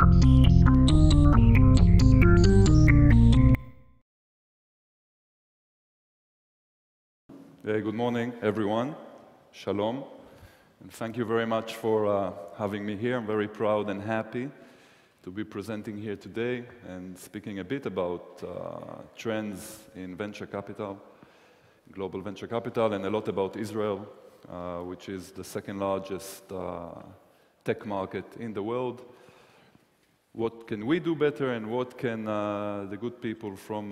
Good morning, everyone. Shalom. And thank you very much for having me here. I'm very proud and happy to be presenting here today and speaking a bit about trends in venture capital, global venture capital, and a lot about Israel, which is the second largest tech market in the world. What can we do better, and what can the good people from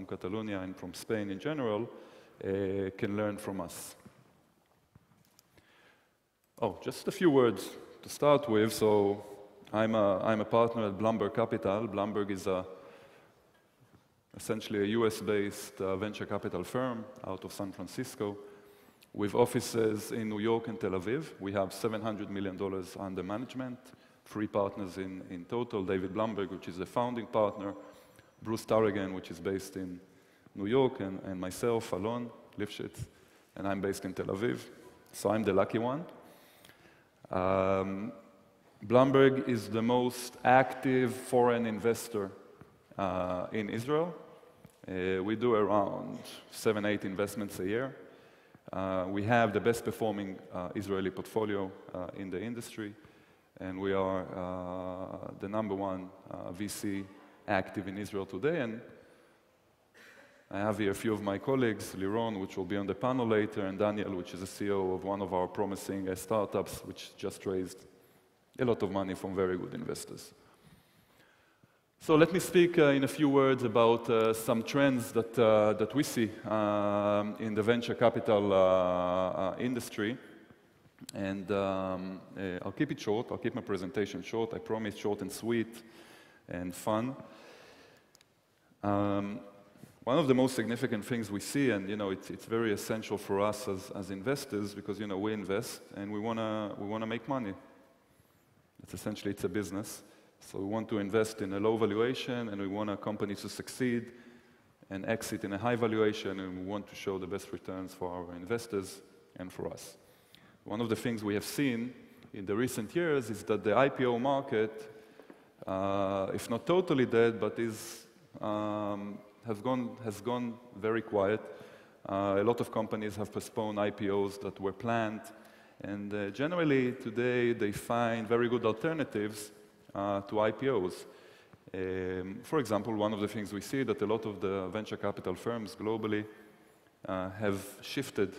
Catalonia and from Spain in general can learn from us? Oh, just a few words to start with. So I'm a partner at Blumberg Capital. Blumberg is essentially a US-based venture capital firm out of San Francisco with offices in New York and Tel Aviv. We have $700 million under management, 3 partners in total: David Blumberg, which is the founding partner, Bruce Tarragon, which is based in New York, and myself, Alon Lifshitz, and I'm based in Tel Aviv, so I'm the lucky one. Blumberg is the most active foreign investor in Israel. We do around 7-8 investments a year. We have the best performing Israeli portfolio in the industry, and we are the #1 VC active in Israel today. And I have here a few of my colleagues, Liron, which will be on the panel later, and Daniel, which is the CEO of one of our promising startups, which just raised a lot of money from very good investors. So let me speak in a few words about some trends that we see in the venture capital industry. And I'll keep it short. I'll keep my presentation short. I promise, short and sweet and fun. One of the most significant things we see, and it's very essential for us as investors, because we invest and we wanna make money. It's a business, so we want to invest in a low valuation, and we want a company to succeed and exit in a high valuation, and we want to show the best returns for our investors and for us. One of the things we have seen in the recent years is that the IPO market, if not totally dead, but has gone very quiet. A lot of companies have postponed IPOs that were planned, and generally today they find very good alternatives to IPOs. For example, one of the things we see that a lot of the venture capital firms globally have shifted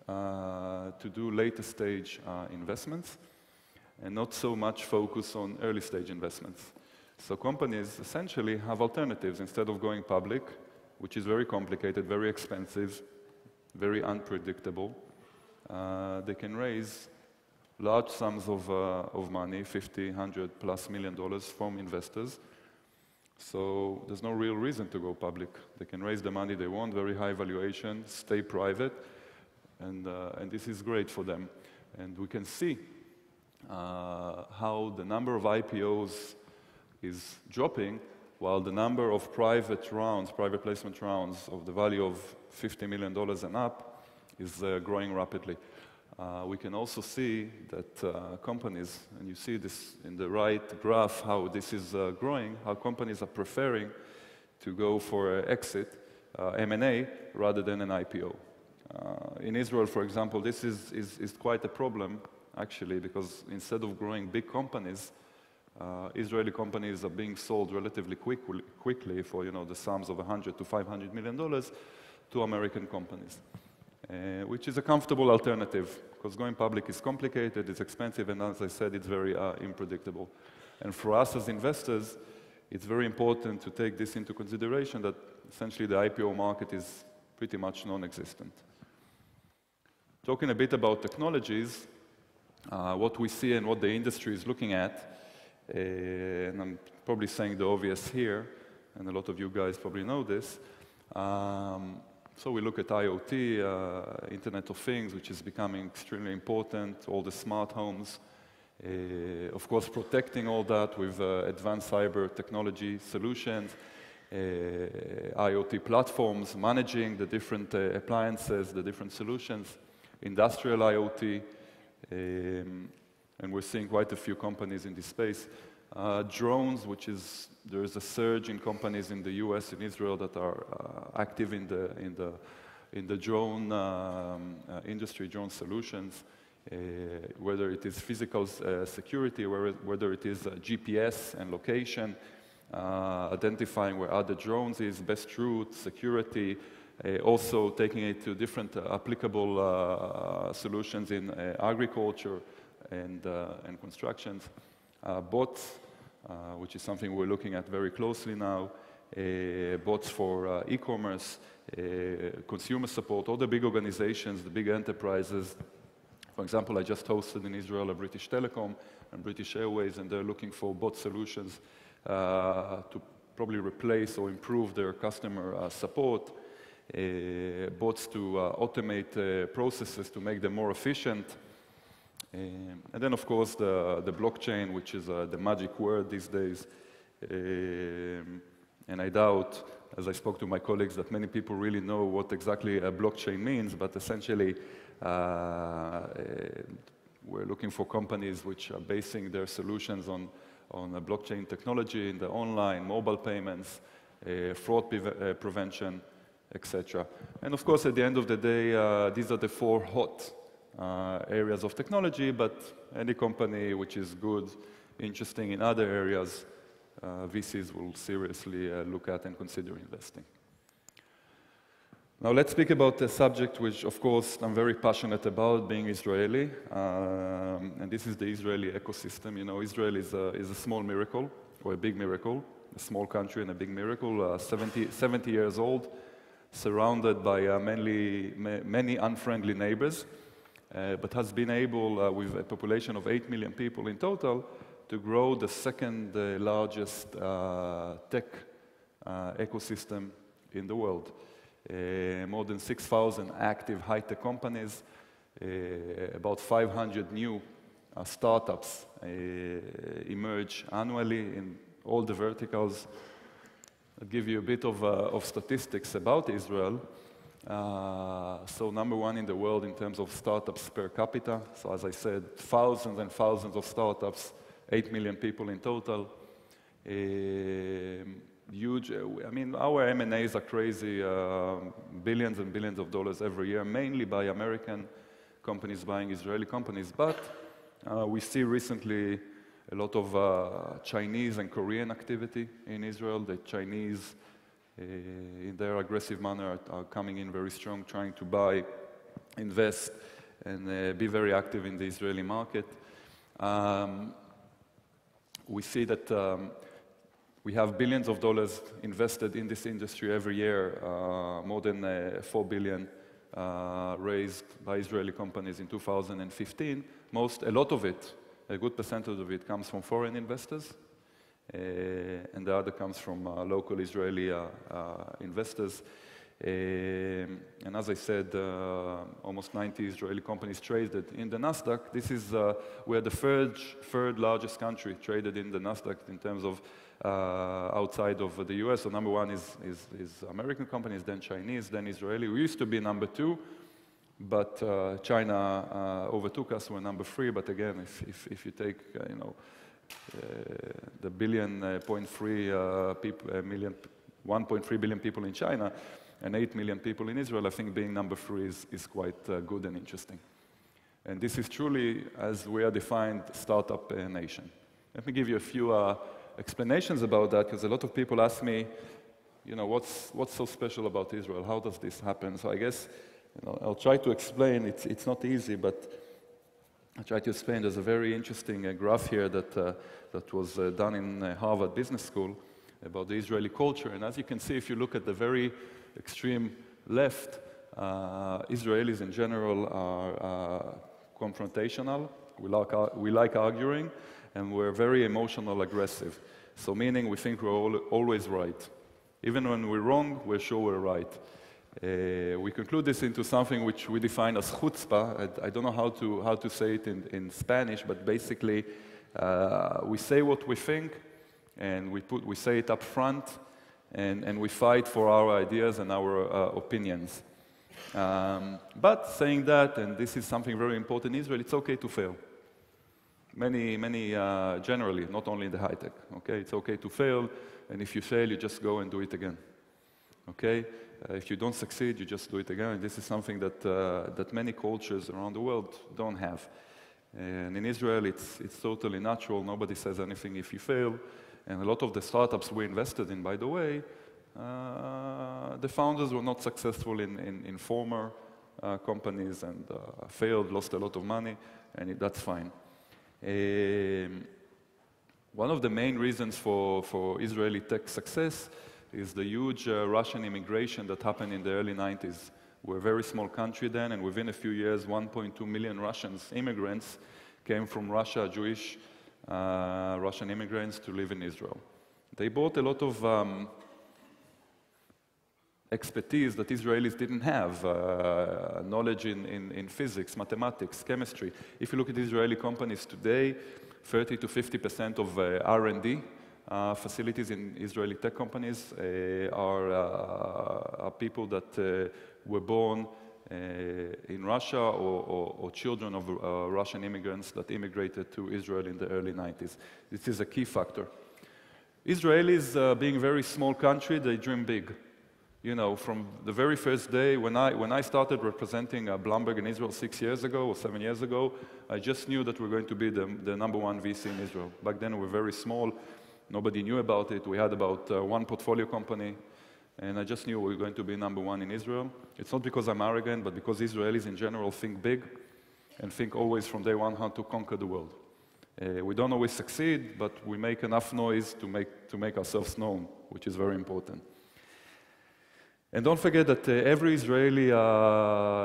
to do later stage investments and not so much focus on early stage investments. So companies essentially have alternatives. Instead of going public, which is very complicated, very expensive, very unpredictable, they can raise large sums of money, $50, $100+ million from investors. So there's no real reason to go public. They can raise the money they want, very high valuation, stay private, and this is great for them. And we can see how the number of IPOs is dropping, while the number of private placement rounds of the value of $50 million and up is growing rapidly. We can also see that companies, and you see this in the right graph, how this is growing, how companies are preferring to go for an exit, M&A, rather than an IPO. In Israel, for example, this is quite a problem, actually, because instead of growing big companies, Israeli companies are being sold relatively quickly for the sums of $100 to $500 million to American companies, which is a comfortable alternative, because going public is complicated, it's expensive, and as I said, it's very unpredictable. And for us as investors, it's very important to take this into consideration, that essentially the IPO market is pretty much non-existent. Talking a bit about technologies, what we see and what the industry is looking at, and I'm probably saying the obvious here, and a lot of you guys probably know this. So we look at IoT, Internet of Things, which is becoming extremely important, all the smart homes. Of course, protecting all that with advanced cyber technology solutions, IoT platforms, managing the different appliances, the different solutions, industrial IoT, and we're seeing quite a few companies in this space. Drones, there is a surge in companies in the US and Israel that are active in the drone industry, drone solutions, whether it is physical security, whether it is GPS and location, identifying where other drones is, best route, security, also taking it to different applicable solutions in agriculture and constructions. Bots, which is something we're looking at very closely now, bots for e-commerce, consumer support, all the big organizations, the big enterprises. For example, I just hosted in Israel a British Telecom and British Airways, and they're looking for bot solutions to probably replace or improve their customer support, bots to automate processes to make them more efficient. And then, of course, the blockchain, which is the magic word these days. And I doubt, as I spoke to my colleagues, that many people really know what exactly a blockchain means, but essentially, we're looking for companies which are basing their solutions on a blockchain technology in the online, mobile payments, fraud prevention, etc. And of course, at the end of the day, these are the 4 hot areas of technology, but any company which is good, interesting in other areas, VCs will seriously look at and consider investing. Now let's speak about a subject which, of course, I'm very passionate about, being Israeli, and this is the Israeli ecosystem. You know, Israel is a small miracle, or a big miracle, a small country and a big miracle, 70 years old, surrounded by many unfriendly neighbors, but has been able, with a population of 8 million people in total, to grow the second largest tech ecosystem in the world. More than 6,000 active high-tech companies, about 500 new startups emerge annually in all the verticals. I'll give you a bit of statistics about Israel. So number 1 in the world in terms of startups per capita. So as I said, thousands and thousands of startups, 8 million people in total. Huge, I mean, our M&As are crazy, billions and billions of dollars every year, mainly by American companies buying Israeli companies. But we see recently a lot of Chinese and Korean activity in Israel. The Chinese, in their aggressive manner, are coming in very strong, trying to buy, invest, and be very active in the Israeli market. We see that we have billions of dollars invested in this industry every year, more than $4 billion raised by Israeli companies in 2015. A lot of it, a good percentage of it, comes from foreign investors, and the other comes from local Israeli investors. And as I said, almost 90 Israeli companies traded in the Nasdaq. We're the third largest country traded in the Nasdaq in terms of outside of the US. So number 1 is American companies, then Chinese, then Israeli. We used to be number 2, but China overtook us. We're number 3. But again, if you take the 1.3 billion people in China and 8 million people in Israel, I think being number 3 is quite good and interesting. And this is truly, as we are defined, startup nation. Let me give you a few explanations about that, because a lot of people ask me, what's so special about Israel? How does this happen? So I guess I'll try to explain. It's not easy, but I'll try to explain. There's a very interesting graph here that was done in Harvard Business School about the Israeli culture. And as you can see, if you look at the very extreme left, Israelis in general are confrontational. We like arguing, and we're very emotional, aggressive. So meaning we think we're always right. Even when we're wrong, we're sure we're right. We conclude this into something which we define as chutzpah. I don't know how to say it in Spanish, but basically we say what we think, and we say it up front, and we fight for our ideas and our opinions. But saying that, and this is something very important in Israel, it's okay to fail. generally, not only in the high tech. Okay, it's okay to fail, and if you fail, you just go and do it again. Okay, if you don't succeed, you just do it again. And this is something that many cultures around the world don't have. And in Israel, it's totally natural. Nobody says anything if you fail. And a lot of the startups we invested in, by the way, the founders were not successful in former companies and failed, lost a lot of money, and that's fine. One of the main reasons for Israeli tech success is the huge Russian immigration that happened in the early 90s. We're a very small country then, and within a few years, 1.2 million Russians, immigrants, came from Russia, Jewish Russian immigrants, to live in Israel. They brought a lot of expertise that Israelis didn't have, knowledge in physics, mathematics, chemistry. If you look at Israeli companies today, 30 to 50% of R&D facilities in Israeli tech companies are people that were born in Russia or children of Russian immigrants that immigrated to Israel in the early 90s. This is a key factor. Israelis, being a very small country, they dream big. You know, from the very first day, when I started representing Bloomberg in Israel 6 years ago or 7 years ago, I just knew that we were going to be the #1 VC in Israel. Back then, we were very small. Nobody knew about it. We had about one portfolio company, and I just knew we were going to be #1 in Israel. It's not because I'm arrogant, but because Israelis in general think big and think always from day one how to conquer the world. We don't always succeed, but we make enough noise to make ourselves known, which is very important. And don't forget that every Israeli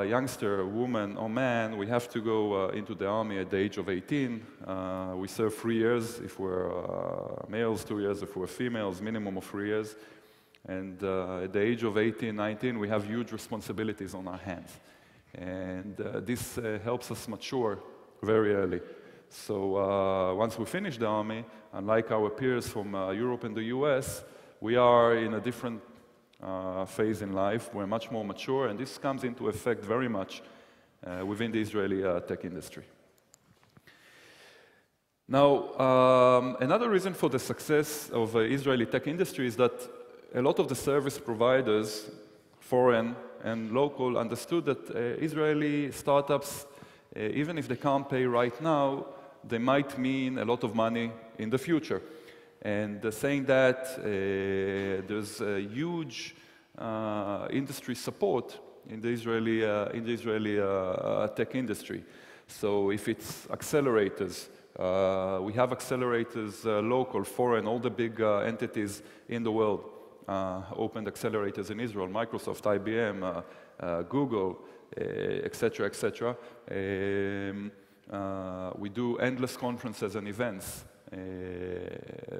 youngster, woman or man, we have to go into the army at the age of 18. We serve 3 years if we're males, 2 years if we're females, minimum of 3 years. And at the age of 18, 19, we have huge responsibilities on our hands. And this helps us mature very early. So once we finish the army, unlike our peers from Europe and the US, we are in a different phase in life. We're much more mature, and this comes into effect very much within the Israeli tech industry. Now, another reason for the success of Israeli tech industry is that a lot of the service providers, foreign and local, understood that Israeli startups, even if they can't pay right now, they might mean a lot of money in the future. And saying that, there's a huge industry support in the Israeli tech industry. So if it's accelerators, we have accelerators, local, foreign, all the big entities in the world opened accelerators in Israel, Microsoft, IBM, Google, etc., etc. We do endless conferences and events,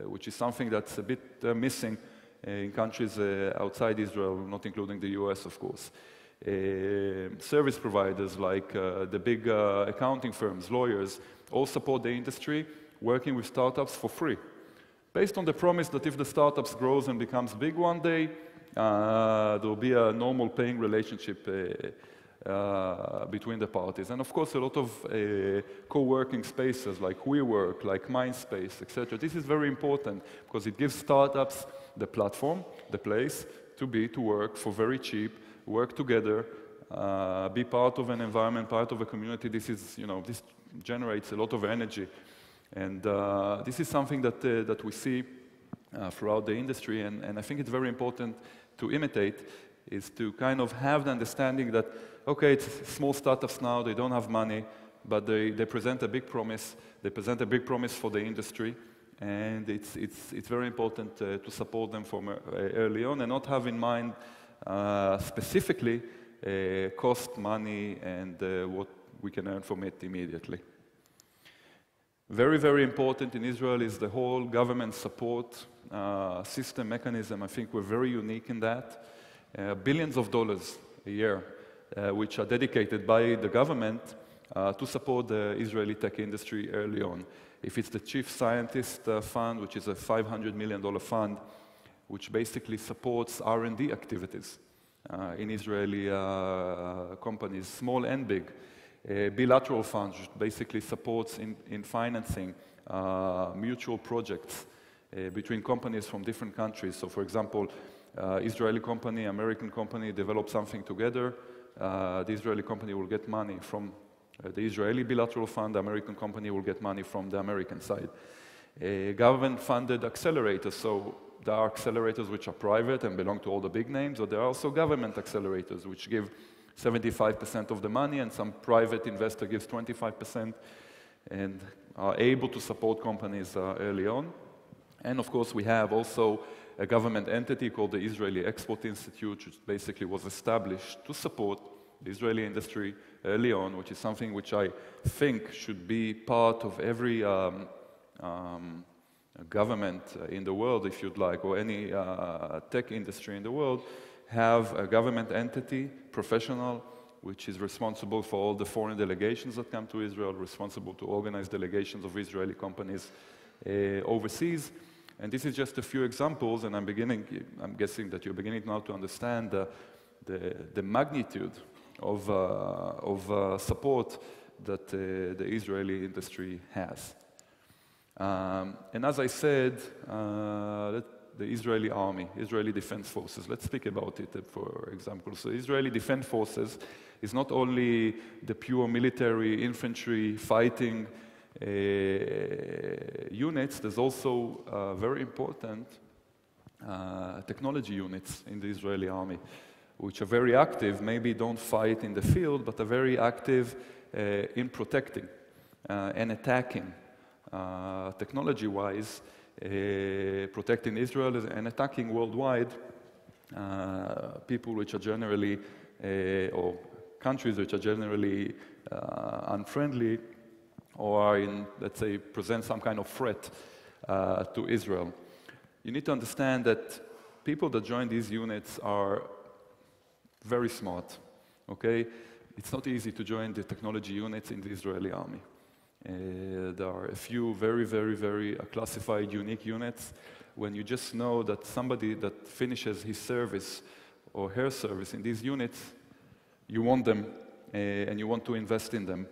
which is something that's a bit missing in countries outside Israel, not including the US, of course. Service providers like the big accounting firms, lawyers, all support the industry, working with startups for free, based on the promise that if the startups grows and becomes big one day, there will be a normal paying relationship between the parties. And of course, a lot of co-working spaces like WeWork, like Mindspace, etc. This is very important because it gives startups the platform, the place to work for very cheap, work together, be part of an environment, part of a community. This is, this generates a lot of energy. And this is something that we see throughout the industry, and I think it's very important to imitate, is to kind of have the understanding that, okay, it's small startups now, they don't have money, but they present a big promise. They present a big promise for the industry, and it's very important to support them from early on and not have in mind specifically cost, money, and what we can earn from it immediately. Very, very important in Israel is the whole government support system mechanism. I think we're very unique in that. Billions of dollars a year, which are dedicated by the government to support the Israeli tech industry early on. If it's the Chief Scientist Fund, which is a $500 million fund, which basically supports R&D activities in Israeli companies, small and big. Bilateral funds, which basically supports in financing mutual projects between companies from different countries. So for example, Israeli company, American company develop something together. The Israeli company will get money from the Israeli bilateral fund, the American company will get money from the American side. Government-funded accelerators, so there are accelerators which are private and belong to all the big names, or there are also government accelerators which give 75% of the money and some private investor gives 25% and are able to support companies early on. And of course we have also a government entity called the Israeli Export Institute, which basically was established to support the Israeli industry early on, which is something which I think should be part of every government in the world, if you'd like, or any tech industry in the world, have a government entity, professional, which is responsible for all the foreign delegations that come to Israel, responsible to organize delegations of Israeli companies overseas. And this is just a few examples, and I'm guessing that you're beginning now to understand the magnitude of support that the Israeli industry has. And as I said, the Israeli army, Israeli Defense Forces, let's speak about it for example. So Israeli Defense Forces is not only the pure military infantry fighting units, there's also very important technology units in the Israeli army, which are very active, maybe don't fight in the field, but are very active in protecting and attacking. Technology-wise, protecting Israel and attacking worldwide people which are generally, or countries which are generally unfriendly or are in, let's say, present some kind of threat to Israel. You need to understand that people that join these units are very smart, okay? It's not easy to join the technology units in the Israeli army. There are a few very classified, unique units. When you just know that somebody that finishes his service or her service in these units, you want them and you want to invest in them.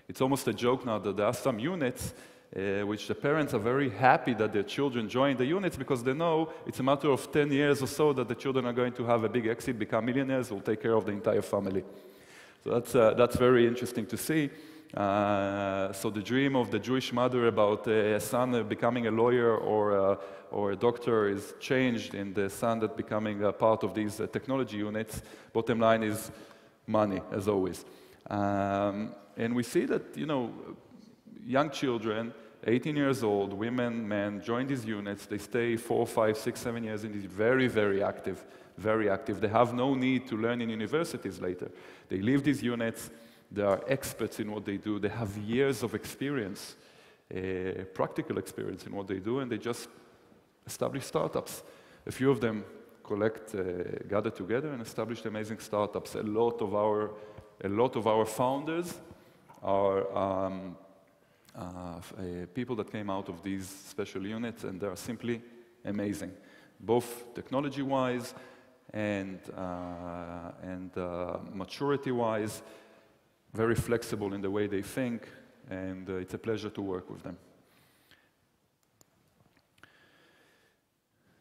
It's almost a joke now that there are some units which the parents are very happy that their children join the units because they know it's a matter of 10 years or so that the children are going to have a big exit, become millionaires, will take care of the entire family. So that's very interesting to see. So the dream of the Jewish mother about a son becoming a lawyer or a doctor is changed in the son that becoming a part of these technology units. Bottom line is money, as always. And we see that, you know, young children, 18 years old, women, men, join these units. They stay 4, 5, 6, 7 years in these very active, very active. They have no need to learn in universities later. They leave these units. They are experts in what they do. They have years of experience, practical experience in what they do, and they just establish startups. A few of them gather together and establish amazing startups. A lot of our founders are people that came out of these special units, and they are simply amazing, both technology-wise and maturity-wise. Very flexible in the way they think, and it's a pleasure to work with them.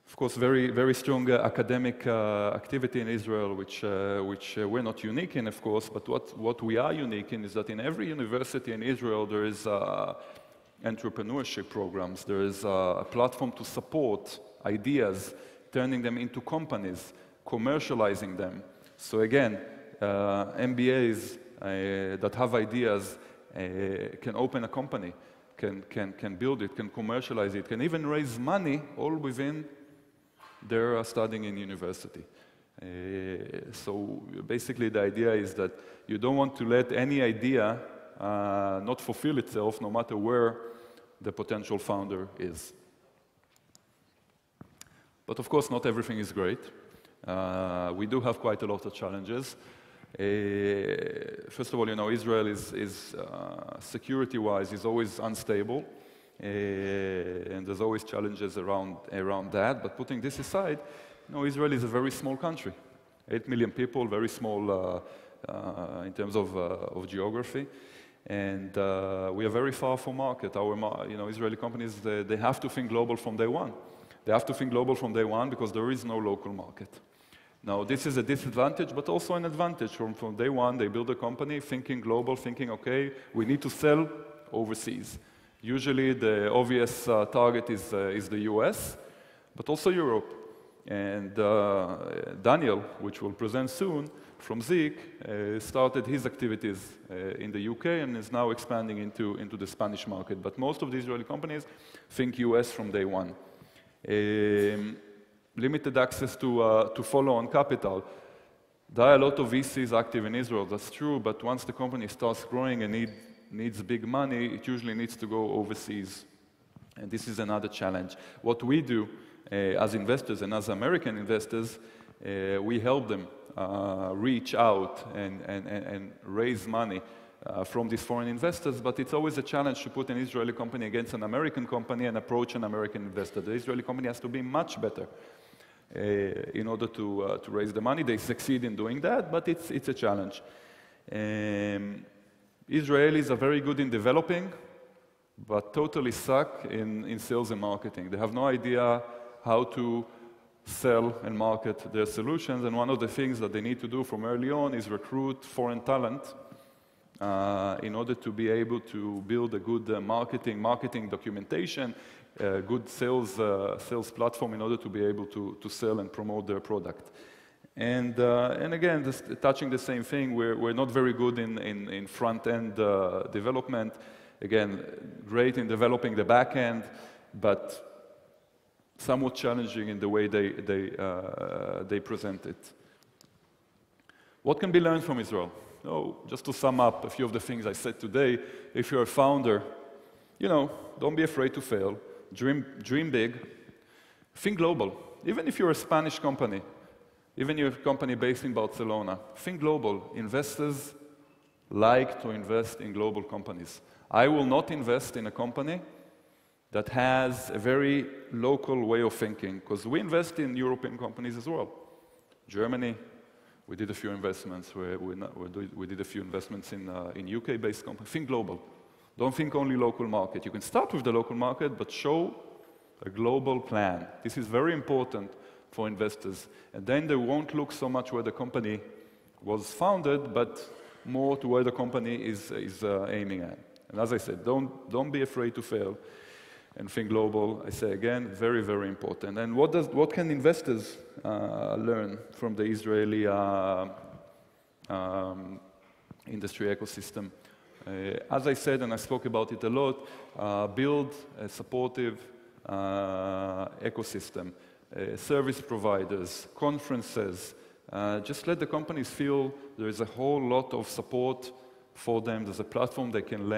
Of course, very strong academic activity in Israel, which we're not unique in, of course, but what we are unique in is that in every university in Israel there is entrepreneurship programs, there is a platform to support ideas, turning them into companies, commercializing them. So again, MBAs that have ideas can open a company, can build it, can commercialize it, can even raise money all within their studying in university. So basically the idea is that you don't want to let any idea not fulfill itself no matter where the potential founder is. But of course not everything is great. We do have quite a lot of challenges. First of all, you know, Israel is security-wise is always unstable, and there's always challenges around that. But putting this aside, you know, Israel is a very small country, 8 million people, very small in terms of geography. And we are very far from market. Israeli companies, they have to think global from day one. They have to think global from day one because there is no local market. Now, this is a disadvantage, but also an advantage. From day one, they build a company thinking global, thinking, okay, we need to sell overseas. Usually, the obvious target is the US, but also Europe. And Daniel, which we'll present soon, from Zeek, started his activities in the UK and is now expanding into the Spanish market. But most of the Israeli companies think US from day one. Limited access to follow-on capital. There are a lot of VCs active in Israel, that's true, but once the company starts growing and needs big money, it usually needs to go overseas. And this is another challenge. What we do as investors and as American investors, we help them reach out and raise money from these foreign investors, but it's always a challenge to put an Israeli company against an American company and approach an American investor. The Israeli company has to be much better in order to raise the money. They succeed in doing that, but it's a challenge. Israelis are very good in developing, but totally suck in sales and marketing. They have no idea how to sell and market their solutions, and one of the things that they need to do from early on is recruit foreign talent in order to be able to build a good marketing documentation, good sales platform in order to be able to sell and promote their product. And again, touching the same thing, we're not very good in front-end development. Again, great in developing the back-end, but somewhat challenging in the way they present it. What can be learned from Israel? Just to sum up a few of the things I said today, if you're a founder, don't be afraid to fail. Dream big. Think global. Even if you're a Spanish company, even if you're a company based in Barcelona, think global. Investors like to invest in global companies. I will not invest in a company that has a very local way of thinking, because we invest in European companies as well. Germany, we did a few investments. We did a few investments in UK-based companies. Think global. Don't think only local market. You can start with the local market, but show a global plan. This is very important for investors. And then they won't look so much where the company was founded, but more to where the company is aiming at. And as I said, don't be afraid to fail and think global. I say again, very, very important. And what can investors learn from the Israeli industry ecosystem? As I said, and I spoke about it a lot, build a supportive ecosystem, service providers, conferences. Just let the companies feel there is a whole lot of support for them. There's a platform they can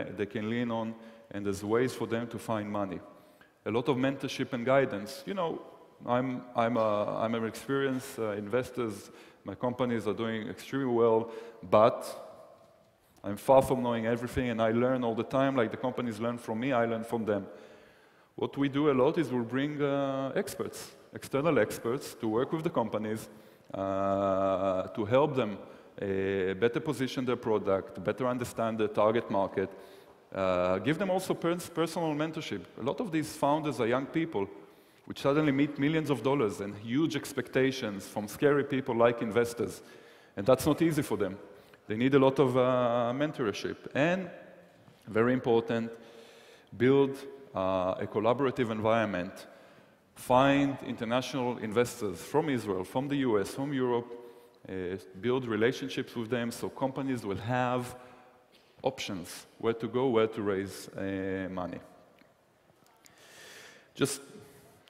lean on, and there's ways for them to find money. A lot of mentorship and guidance. I'm an experienced investor. My companies are doing extremely well, but I'm far from knowing everything, and I learn all the time. Like the companies learn from me, I learn from them. What we do a lot is we'll bring experts, external experts, to work with the companies, to help them better position their product, better understand the target market, give them also personal mentorship. A lot of these founders are young people which suddenly meet millions of dollars and huge expectations from scary people like investors. And that's not easy for them. They need a lot of mentorship. And, very important, build a collaborative environment. Find international investors from Israel, from the US, from Europe, build relationships with them so companies will have options, where to go, where to raise money. Just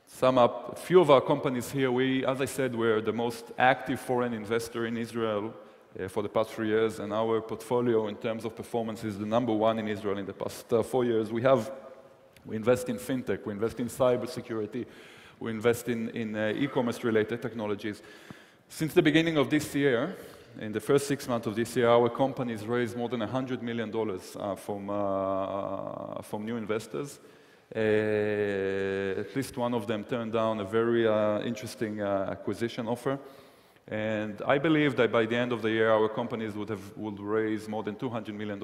sum up a few of our companies here. As I said, we're the most active foreign investor in Israel for the past 3 years, and our portfolio in terms of performance is the #1 in Israel in the past 4 years. We invest in fintech, we invest in cybersecurity, we invest in e-commerce related technologies. Since the beginning of this year, in the first 6 months of this year, our companies raised more than $100 million from new investors. At least one of them turned down a very interesting acquisition offer. And I believe that by the end of the year, our companies would raise more than $200 million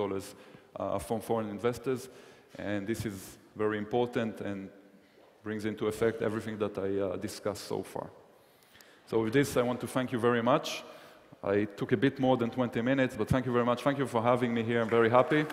from foreign investors. And this is very important and brings into effect everything that I discussed so far. So with this, I want to thank you very much. I took a bit more than 20 minutes, but thank you very much. Thank you for having me here. I'm very happy.